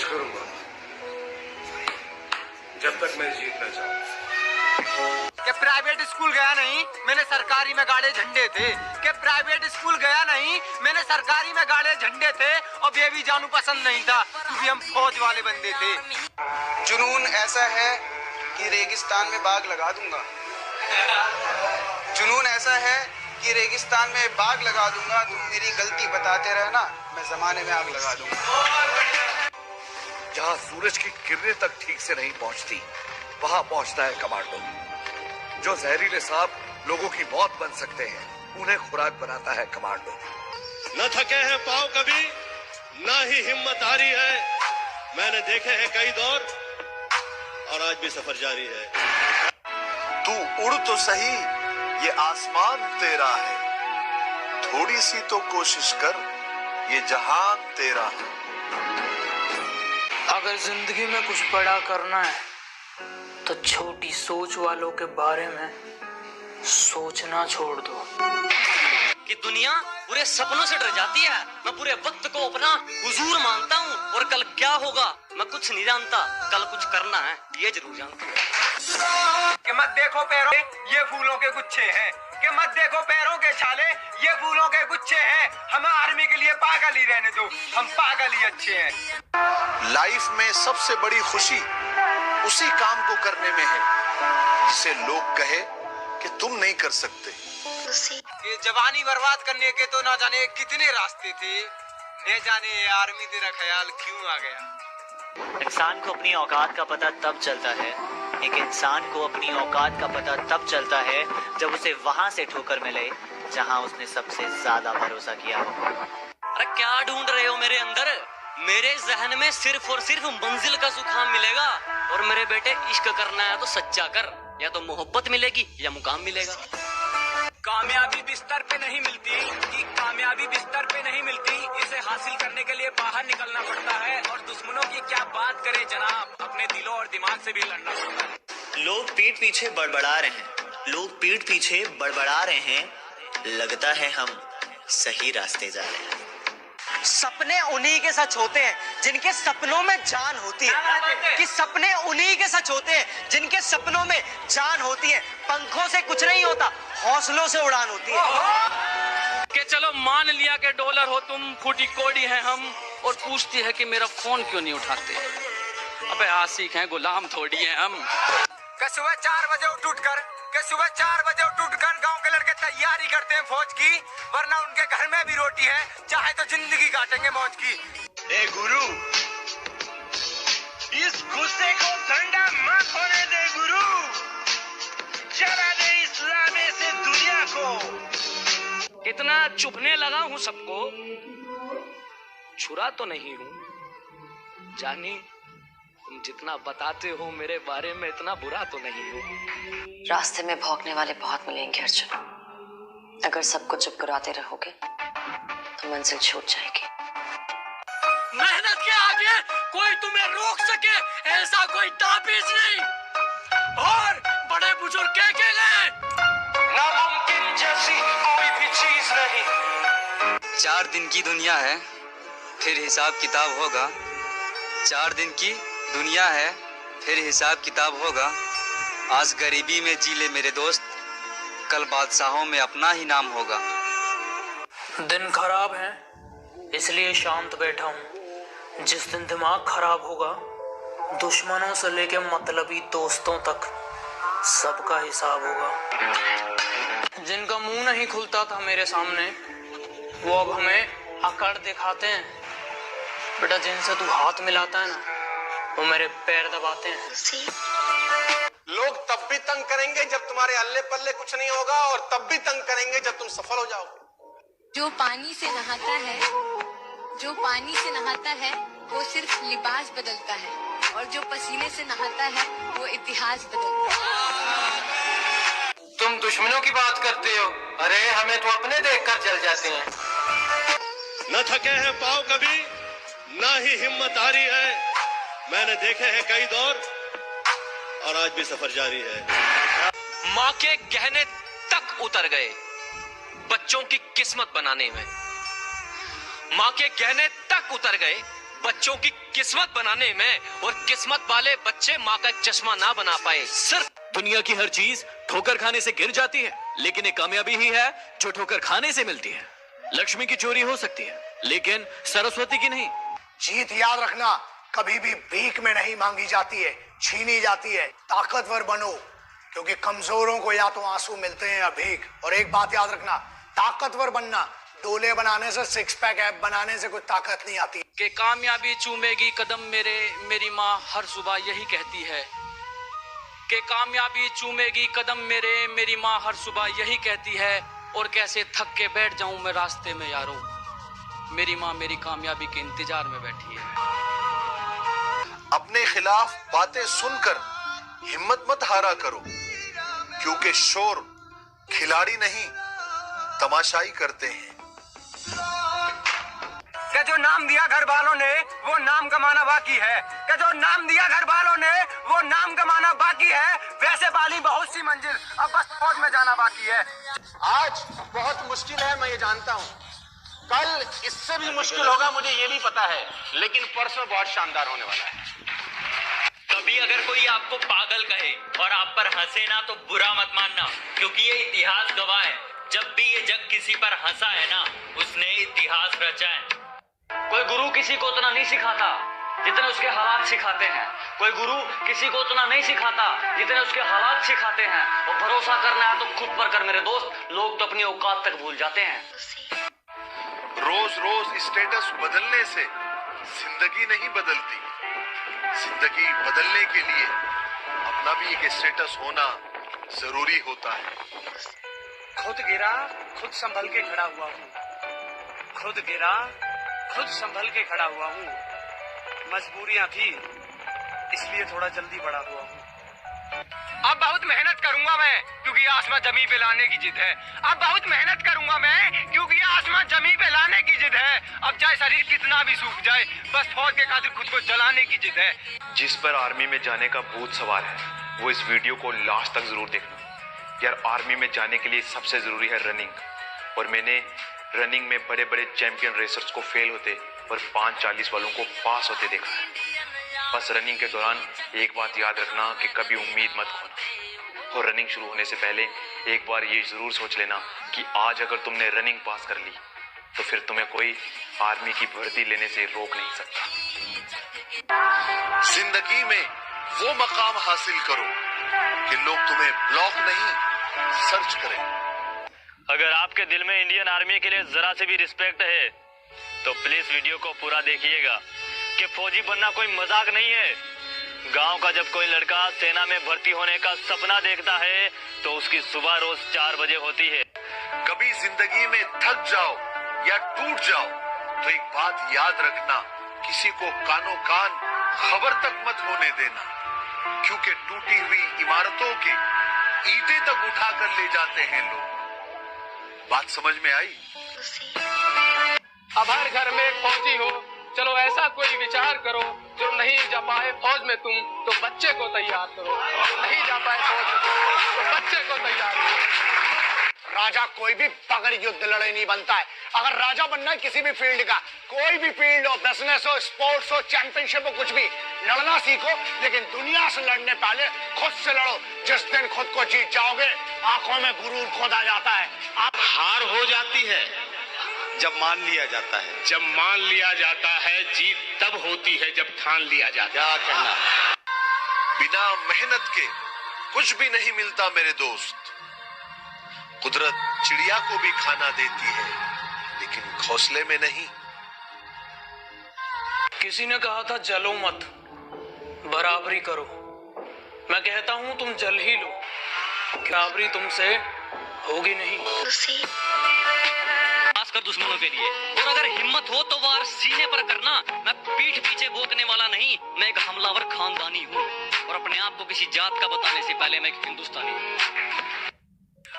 करूंगा जब तक मैं जीतना चाहूं। कि प्राइवेट स्कूल गया नहीं, मैंने सरकारी में गाड़े झंडे थे। कि प्राइवेट स्कूल गया नहीं, मैंने सरकारी में गाड़े झंडे थे। और बेबी जानू पसंद नहीं था क्योंकि हम फौज वाले बंदे थे। जुनून ऐसा है कि रेगिस्तान में बाग लगा दूंगा। जुनून ऐसा है कि रेगिस्तान में बाग लगा दूंगा। तुम मेरी गलती बताते रहना, मैं जमाने में आग लगा दूंगा। जहां सूरज की किरणें तक ठीक से नहीं पहुंचती, वहां पहुंचता है कमांडो। जो जहरीले सांप लोगों की मौत बन सकते हैं, उन्हें खुराक बनाता है कमांडो। न थके हैं पाँव कभी, न ही हिम्मत हारी है। मैंने देखे हैं कई दौर और आज भी सफर जारी है। तू उड़ तो सही, ये आसमान तेरा है। थोड़ी सी तो कोशिश कर, ये जहान तेरा है। अगर जिंदगी में कुछ बड़ा करना है तो छोटी सोच वालों के बारे में सोचना छोड़ दो। कि दुनिया पूरे सपनों से डर जाती है। मैं पूरे वक्त को अपना हुजूर मानता हूँ और कल क्या होगा मैं कुछ नहीं जानता। कल कुछ करना है ये जरूर जानता हूँ। कि मत देखो पैरों ये फूलों के गुच्छे हैं। कि मत देखो पैरों के छाले ये फूलों के गुच्छे हैं। हमें आर्मी के लिए पागल ही रहने दो, हम पागल ही अच्छे हैं। लाइफ में सबसे बड़ी खुशी उसी काम को करने में है जिसे लोग कहे कि तुम नहीं कर सकते। ये जवानी बर्बाद करने के तो ना जाने कितने रास्ते थे, न जाने ये आर्मी तेरा ख्याल क्यों आ गया। इंसान को अपनी औकात का पता तब चलता है, एक इंसान को अपनी औकात का पता तब चलता है जब उसे वहां से ठोकर मिले जहां उसने सबसे ज्यादा भरोसा किया हो। अरे क्या ढूंढ रहे हो मेरे अंदर? मेरे जहन में सिर्फ और सिर्फ मंजिल का सुखाम मिलेगा। और मेरे बेटे इश्क करना है तो सच्चा कर, या तो मोहब्बत मिलेगी या मुकाम मिलेगा। कामयाबी बिस्तर पे नहीं मिलती, कि कामयाबी बिस्तर पे नहीं मिलती। इसे हासिल करने के लिए बाहर निकलना पड़ता है। और दुश्मनों की क्या बात करें जनाब, अपने दिलों और दिमाग से भी लड़ना पड़ता है। लोग पीठ पीछे बड़बड़ा रहे हैं, लोग पीठ पीछे बड़बड़ा रहे हैं, लगता है हम सही रास्ते जा रहे हैं। सपने उन्हीं के सच होते हैं जिनके सपनों में जान होती है। कि सपने उन्हीं के सच होते हैं जिनके सपनों में जान होती है। पंखों से कुछ नहीं होता, हौसलों से उड़ान होती है। कि चलो मान लिया कि डॉलर हो तुम, फूटी कोड़ी है हम, और पूछती है कि मेरा फोन क्यों नहीं उठाते। अबे आशिक हैं, गुलाम थोड़ी हैं हम। सुबह 4 बजे उठ कर गाँव के लड़के तैयारी करते हैं फौज की, वरना उनके घर में भी रोटी है, चाहे तो जिंदगी काटेंगे मौज की। ए गुरु, इस गुस्से को ठंडा मत होने दे गुरु। जला दे इस लाने से दुनिया को। इतना चुभने लगा हूँ सबको, छुरा तो नहीं हूँ। जानी तुम जितना बताते हो मेरे बारे में इतना बुरा तो नहीं हूँ। रास्ते में भौंकने वाले बहुत मिलेंगे अर्जुन। अगर सबको चुप कराते रहोगे तो मंजिल छूट जाएगी। मेहनत के आगे कोई तुम्हें रोक सके ऐसा कोई ताबीज नहीं। और बड़े बुजुर्ग कह के गए, नामुमकिन जैसी कोई भी चीज नहीं। 4 दिन की दुनिया है, फिर हिसाब किताब होगा। 4 दिन की दुनिया है, फिर हिसाब किताब होगा। आज गरीबी में जी ले मेरे दोस्त, कल बादशाहों में अपना ही नाम होगा। दिन खराब है इसलिए शांत बैठा हूँ। जिस दिन दिमाग खराब होगा, दुश्मनों से लेके मतलबी दोस्तों तक सबका हिसाब होगा। जिनका मुंह नहीं खुलता था मेरे सामने, वो अब हमें अकड़ दिखाते हैं। बेटा जिनसे तू हाथ मिलाता है ना, वो मेरे पैर दबाते हैं। लोग तब भी तंग करेंगे जब तुम्हारे अल्ले पल्ले कुछ नहीं होगा, और तब भी तंग करेंगे जब तुम सफल हो जाओगे। जो पानी से नहाता है वो सिर्फ लिबास बदलता है, और जो पसीने से नहाता है वो इतिहास बदलता है। तुम दुश्मनों की बात करते हो, अरे हमें तो अपने देखकर जल जाते हैं। न थके हैं पाँव कभी, न ही हिम्मत हारी है। मैंने देखे हैं कई दौर और आज भी सफर जारी है। माँ के गहने तक उतर गए बच्चों की किस्मत बनाने में। माँ के गहने तक उतर गए बच्चों की किस्मत बनाने में, और किस्मत वाले बच्चे माँ का चश्मा ना बना पाए। सिर्फ दुनिया की हर चीज ठोकर खाने से गिर जाती है, लेकिन एक कामयाबी ही है जो ठोकर खाने से मिलती है। लक्ष्मी की चोरी हो सकती है, लेकिन सरस्वती की नहीं। जीत याद रखना कभी भी भीख में नहीं मांगी जाती है, छीनी जाती है। ताकतवर बनो, क्योंकि कमजोरों को या तो आंसू मिलते हैं या भीख। और एक बात याद रखना, ताकतवर बनना डोले बनाने से, सिक्स पैक ऐप बनाने से कोई ताकत नहीं आती। कि कामयाबी चूमेगी कदम मेरे, मेरी माँ हर सुबह यही कहती है। कि कामयाबी चूमेगी कदम मेरी माँ हर सुबह यही कहती है। और कैसे थक के बैठ जाऊं मैं रास्ते में यारों, मेरी माँ मेरी कामयाबी के इंतजार में बैठी है। अपने खिलाफ बातें सुनकर हिम्मत मत हारा करो, क्योंकि शोर खिलाड़ी नहीं तमाशाई करते हैं। कि जो नाम दिया घर वालों ने वो नाम कमाना बाकी है। कि जो नाम दिया घर वालों ने वो नाम कमाना बाकी है। वैसे वाली बहुत सी मंजिल, अब बस फौज में जाना बाकी है। आज बहुत मुश्किल है, मैं ये जानता हूँ। कल इससे भी मुश्किल होगा, मुझे ये भी पता है, लेकिन परसों बहुत शानदार होने वाला है। कभी अगर कोई आपको पागल कहे और आप पर हंसे ना, तो बुरा मत मानना, क्योंकि ये इतिहास गवाह है। जब भी ये जग किसी पर हंसा है ना, उसने इतिहास रचा है। कोई गुरु किसी को उतना नहीं सिखाता जितने उसके हालात सिखाते हैं। कोई गुरु किसी को उतना नहीं सिखाता जितने उसके हालात सिखाते हैं। और भरोसा करना है तो खुद पर कर मेरे दोस्त, लोग तो अपनी औकात तक भूल जाते हैं। रोज रोज स्टेटस बदलने से जिंदगी नहीं बदलती। जिंदगी बदलने के लिए अपना भी एक स्टेटस होना जरूरी होता है। खुद गिरा खुद संभल के खड़ा हुआ हूँ। खुद गिरा खुद संभल के खड़ा हुआ हूँ। मजबूरियां थी इसलिए थोड़ा जल्दी बड़ा हुआ हूँ। अब बहुत मेहनत करूंगा मैं, क्योंकि आसमां जमी पे लाने की जिद है। अब बहुत मेहनत करूंगा मैं, क्योंकि आसमां जमी पे लाने की जिद है। अब चाहे शरीर कितना भी सूख जाए, बस फौज के खातिर खुद को जलाने की जिद है। जिस पर आर्मी में जाने का भूत सवार है, वो इस वीडियो को लास्ट तक जरूर देखना। यार, आर्मी में जाने के लिए सबसे जरूरी है रनिंग। और मैंने रनिंग में बड़े बड़े चैंपियन रेसर्स को फेल होते और 5:40 वालों को पास होते देखा है। बस रनिंग के दौरान एक बात याद रखना कि कभी उम्मीद मत खोना। और रनिंग शुरू होने से पहले एक बार ये जरूर सोच लेना कि आज अगर तुमने रनिंग पास कर ली तो फिर तुम्हें कोई आर्मी की वर्दी लेने से रोक नहीं सकता। जिंदगी में वो मकाम हासिल करो कि लोग तुम्हें ब्लॉक नहीं सर्च करें। अगर आपके दिल में इंडियन आर्मी के लिए जरा से भी रिस्पेक्ट है तो प्लीज वीडियो को पूरा देखिएगा कि फौजी बनना कोई मजाक नहीं है। गांव का जब कोई लड़का सेना में भर्ती होने का सपना देखता है तो उसकी सुबह रोज 4 बजे होती है। कभी जिंदगी में थक जाओ या टूट जाओ तो एक बात याद रखना, किसी को कानो कान खबर तक मत होने देना, क्योंकि टूटी हुई इमारतों के ईंटें तक उठा कर ले जाते हैं लोग। बात समझ में आई? अब हर घर में एक फौजी हो, चलो ऐसा कोई विचार करो। जो नहीं जा पाए फौज में तुम, तो बच्चे को तैयार करो। नहीं जा पाए फौज में तुम, तो बच्चे को तैयार करो। राजा कोई भी पकड़ युद्ध लड़े नहीं बनता है। अगर राजा बनना है किसी भी फील्ड का, कोई भी फील्ड हो, बिजनेस हो, स्पोर्ट्स हो, चैंपियनशिप हो, कुछ भी, लड़ना सीखो, लेकिन दुनिया से लड़ने पहले खुद से लड़ो। जिस दिन खुद को जीत जाओगे, आंखों में गुरूर खोद आ जाता है। आप हार हो जाती है जब मान लिया जाता है। जब मान लिया जाता है, जीत तब होती है जब ठान लिया जाता है। क्या कहना? बिना मेहनत के कुछ भी नहीं मिलता मेरे दोस्त। कुदरत चिड़िया को भी खाना देती है, लेकिन घोंसले में नहीं। किसी ने कहा था जलो मत, बराबरी करो। मैं कहता हूं तुम जल ही लो, बराबरी तुमसे होगी नहीं। खासकर दुश्मनों के लिए। और अगर हिम्मत हो तो वार सीने पर करना। मैं पीठ पीछे भोंकने वाला नहीं, मैं एक हमलावर खानदानी हूँ। और अपने आप को किसी जात का बताने से पहले मैं एक हिंदुस्तानी हूँ।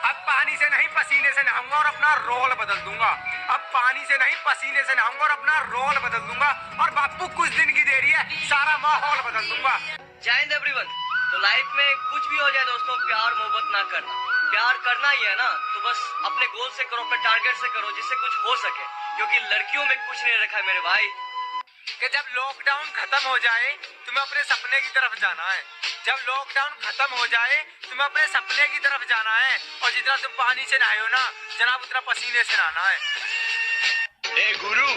अब पानी से नहीं पसीने से नहाऊंगा और अपना रोल बदल दूंगा। अब पानी से नहीं पसीने से नहाऊंगा और अपना रोल बदल दूंगा। और बापू कुछ दिन की देरी है, सारा माहौल बदल दूंगा। जय हिंद एवरीवन। तो लाइफ में कुछ भी हो जाए दोस्तों, प्यार मोहब्बत ना करना। प्यार करना ही है ना, तो बस अपने गोल से करो, अपने टारगेट से करो, जिससे कुछ हो सके। क्योंकि लड़कियों में कुछ नहीं रखा है मेरे भाई। कि जब लॉकडाउन खत्म हो जाए तुम्हें अपने सपने की तरफ जाना है। जब लॉकडाउन खत्म हो जाए तुम्हें अपने सपने की तरफ जाना है और जितना तुम पानी से नहाए हो ना जनाब उतना पसीने से नहाना है। ए गुरु,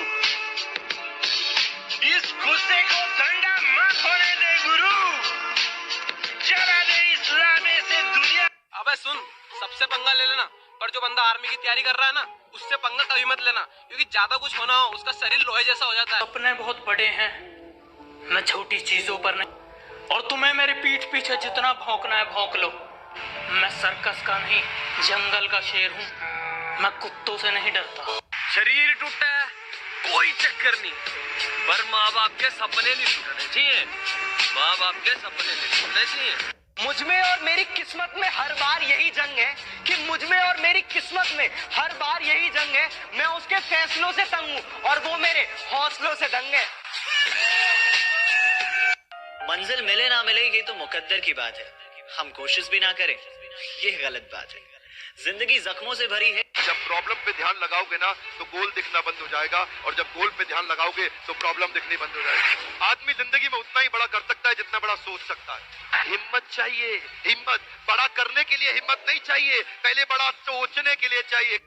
इस गुस्से को ठंडा मत होने दे गुरु, चला दे इस लाने से दुनिया। अबे सुन, सबसे पंगा ले लेना, पर जो बंदा आर्मी की तैयारी कर रहा है ना उससे पंगा कभी मत लेना, क्योंकि ज्यादा कुछ होना हो उसका शरीर लोहे जैसा हो जाता है। सपने बहुत बड़े हैं, मैं छोटी चीजों पर नहीं। और तुम्हें मेरी पीठ पीछे जितना भौंकना है भौंक लो। मैं सर्कस का नहीं जंगल का शेर हूँ, मैं कुत्तों से नहीं डरता। शरीर टूटा है कोई चक्कर नहीं, पर माँ बाप के सपने नहीं टूटने चाहिए, माँ बाप के सपने नहीं टूटने चाहिए। मुझमें और मेरी किस्मत में हर बार यही जंग है कि मुझमें और मेरी किस्मत में हर बार यही जंग है। मैं उसके फैसलों से तंग हूँ और वो मेरे हौसलों से दंग है। मंजिल मिले ना मिले ये तो मुकद्दर की बात है, हम कोशिश भी ना करें ये गलत बात है। जिंदगी जख्मों से भरी है। जब प्रॉब्लम पे ध्यान लगाओगे ना तो गोल दिखना बंद हो जाएगा, और जब गोल पे ध्यान लगाओगे तो प्रॉब्लम दिखनी बंद हो जाएगी। आदमी जिंदगी में उतना ही बड़ा कर सकता है जितना बड़ा सोच सकता है। हिम्मत चाहिए, हिम्मत। बड़ा करने के लिए हिम्मत नहीं चाहिए, पहले बड़ा सोचने के लिए चाहिए।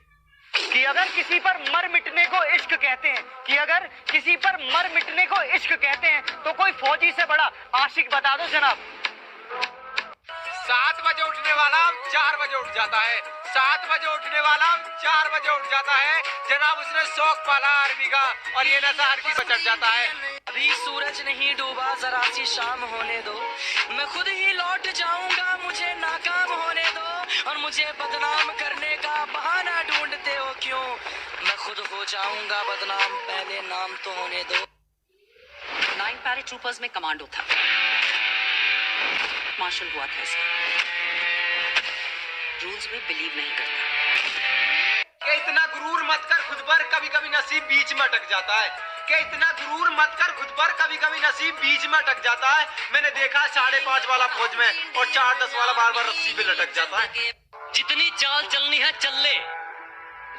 कि अगर किसी पर मर मिटने को इश्क कहते हैं, कि अगर किसी पर मर मिटने को इश्क कहते हैं तो कोई फौजी से बड़ा आशिक बता दो जनाब। 7 बजे उठने वाला 4 बजे उठ जाता है, 7 बजे उठने वाला 4 बजे उठ जाता है जनाब। उसने शौक पाला आर्मी का और ये नशा हर किसी पर चढ़ जाता है। अभी सूरज नहीं डूबा, जरा सी शाम होने दो, मैं खुद ही लौट जाऊंगा, मुझे नाकाम होने दो। और मुझे बदनाम करने का बहाना ढूंढते हो क्यों, मैं खुद हो जाऊंगा बदनाम, पहले नाम तो होने दो। 9 पैराट्रूपर्स में कमांडो था, मार्शल हुआ था इसका। रूल्स में बिलीव नहीं करता। कि इतना गुरूर मत कर खुद पर, कभी कभी नसीब बीच में अटक जाता है। कि इतना गुरूर मत कर खुद पर, कभी कभी नसीब बीच में अटक जाता है। मैंने देखा 5.5 वाला फौज में और 4-10 वाला बार बार रस्सी पे लटक जाता है। जितनी चाल चलनी है चल ले,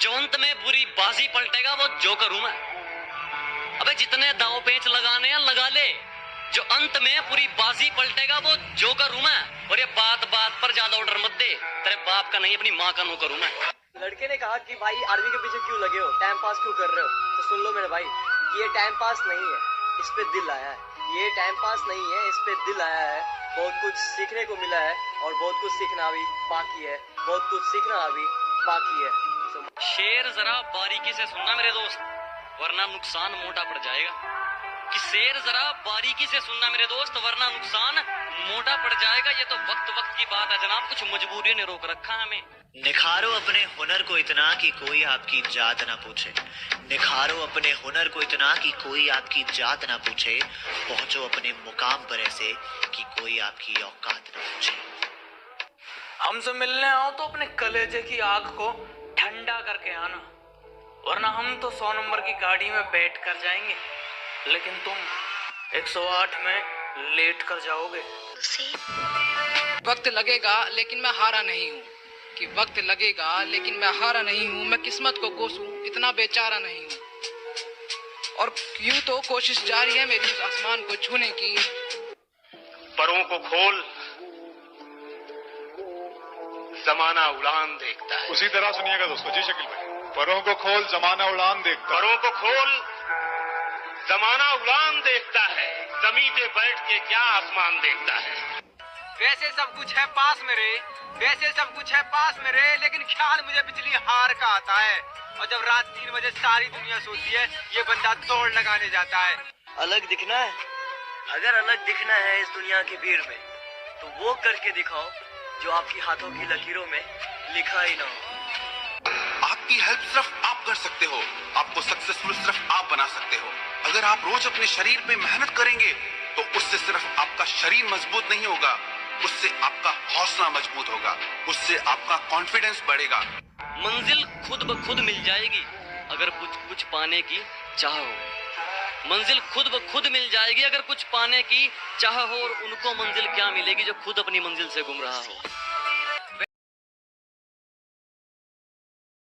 जो अंत में बुरी बाजी पलटेगा वो जोकर हूं मैं। अबे जितने दांव पेंच लगाने हैं लगा ले, जो अंत में पूरी बाजी पलटेगा वो जोकर हूं मैं। और ये बात बात पर ज्यादा ऑर्डर मत दे, तेरे बाप का नहीं अपनी माँ का नौकर हूं मैं। लड़के ने कहा कि भाई आर्मी के पीछे क्यों लगे हो, टाइम पास क्यों कर रहे हो। तो सुन लो मेरे भाई, ये टाइम पास नहीं है, इस पे दिल आया है। ये टाइम पास नहीं है, इस पे दिल आया है। बहुत कुछ सीखने को मिला है और बहुत कुछ सीखना अभी बाकी है, बहुत कुछ सीखना अभी बाकी है। शेर जरा बारीकी से सुनना मेरे दोस्त, वरना नुकसान मोटा पड़ जाएगा। कि शेर जरा बारीकी से सुनना मेरे दोस्त, वरना नुकसान मोटा पड़ जाएगा। ये तो वक्त वक्त की बात है जनाब, कुछ मजबूरी ने रोक रखा है हमें। निखारो अपने हुनर को इतना कि कोई आपकी जात ना पूछे, निखारो अपने हुनर को इतना कि कोई आपकी जात ना पूछे, पहुंचो अपने मुकाम पर ऐसे कि कोई आपकी औकात ना पूछे। हमसे मिलने आओ तो अपने कलेजे की आग को ठंडा करके आना, वरना हम तो 100 नंबर की गाड़ी में बैठ कर जाएंगे, लेकिन तुम 108 में लेट कर जाओगे। वक्त लगेगा लेकिन मैं हारा नहीं हूँ, कि वक्त लगेगा लेकिन मैं हारा नहीं हूँ, मैं किस्मत को कोसूं इतना बेचारा नहीं हूँ। और यूं तो कोशिश जारी है मेरी उस आसमान को छूने की। परों को खोल, जमाना उड़ान देखता है। उसी तरह सुनिएगा दोस्तों। जी शकील भाई, परों को खोल जमाना उड़ान देखता है। परों को खोल, जमाना उड़ान देखता है, जमीन पे बैठ के क्या आसमान देखता है। वैसे सब कुछ है पास मेरे, वैसे सब कुछ है पास मेरे, लेकिन ख्याल मुझे बिजली हार का आता है। और जब रात 3 बजे सारी दुनिया सोती है, ये बंदा दौड़ लगाने जाता है। अलग दिखना है, अगर अलग दिखना है इस दुनिया की भीड़ में, तो वो करके दिखाओ जो आपकी हाथों की लकीरों में लिखा ही ना हो। आपकी हेल्प सिर्फ आप कर सकते हो, आपको सक्सेसफुल सिर्फ आप बना सकते हो। अगर आप रोज अपने शरीर पे मेहनत करेंगे तो उससे सिर्फ आपका शरीर मजबूत नहीं होगा, उससे आपका हौसला मजबूत होगा, उससे आपका कॉन्फिडेंस बढ़ेगा। मंजिल खुद ब खुद मिल जाएगी अगर कुछ पाने की चाह हो। मंजिल खुद ब खुद मिल जाएगी अगर कुछ पाने की चाह हो। और उनको मंजिल क्या मिलेगी जो खुद अपनी मंजिल से गुम रहा हो।